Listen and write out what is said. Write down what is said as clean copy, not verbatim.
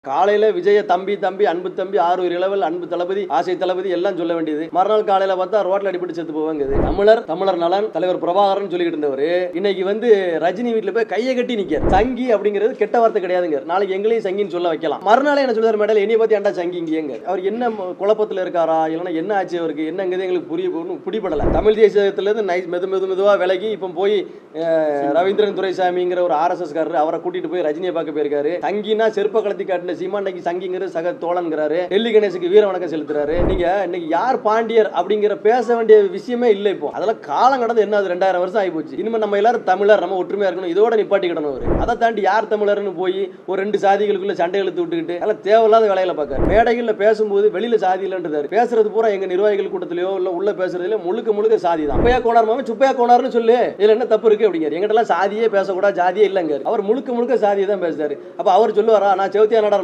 காலையில விஜய தம்பி தம்பி அன்பு தம்பி ஆரூர் இளவல் அன்பு தளபதி ஆசை தளபதி எல்லாம் சொல்ல வேண்டியது. மறுநாள் காலையில பார்த்தா ரோட்ல அடிபட்டு செத்து போவாங்க. தமிழர் நலன் தலைவர் பிரபாகரன் சொல்லிட்டு இருந்தவர் இன்னைக்கு ரஜினி வீட்டுல போய் கையை கட்டி நிக்க. சங்கி அப்படிங்கிறது கெட்ட வார்த்தை கிடையாதுங்க. நாளைக்கு எங்களையும் சங்கின்னு சொல்ல வைக்கலாம். மறுநாளே என்ன சொல்றாரு மேடல் என்னைய பத்தி ஏன்டா சங்கிங்க. அவர் என்ன குழப்பத்துல இருக்காரா இல்லைன்னா என்ன ஆச்சு அவருக்கு என்னங்கிறது எங்களுக்கு பிடிபடல. தமிழ் தேசியத்துல இருந்து மெதுவா விலகி இப்ப போய் ரவீந்திரன் துரைசாமிங்கிற ஒரு RSS காரர் அவரை கூட்டிட்டு போய் ரஜினியை பார்க்க போயிருக்காரு. சங்கினா செருப்ப கலத்தி காட்டின சீமாண்டைக்கு சங்கிங்கிற சக தோழன்கிறாரு. டெல்லி கணேசுக்கு வீர வணக்கம் செலுத்துறாரு. நீங்க இன்னைக்கு யார் பாண்டியர் அப்படிங்கிற பேச வேண்டிய விஷயமே இல்லை. இப்போ அதெல்லாம் காலம் கடந்து என்ன 2000 வருஷம் ஆகி போச்சு. இனிமே நம்ம எல்லாரும் தமிழர், நம்ம ஒற்றுமையா இருக்கணும், இதோட நிப்பாட்டிக்கிடணும். அவரு அதை தாண்டி யார் தமிழர்னு போய் ஒரு 2 சாதிகளுக்குள்ள சண்டை இழுத்து விட்டுக்கிட்டு எல்லாம் தேவையில்லாத வேலையில பார்க்க. மேடைகள்ல பேசும்போது வெளியில சாதி இல்லைன்றாரு. பேசுறது பூரா எங்க நிர்வாகிகள் கூட்டத்திலயோ இல்ல உள்ள பேசுறதுல முழுக்க சாதி தான். சுப்பையா கோணார் சுப்பையா கோணார்னு சொல்லு, இதுல என்ன தப்பு இருக்கு அப்படிங்கிறார். எங்கிட்ட எல்லாம் சாதியே பேசக்கூடாது, ஜாதியே இல்லைங்க. அவர் முழுக்க சாதியை தான் பேசுறாரு. அப்ப அவர் சொல்லுவாரா நான் செவத்தியா நாடார்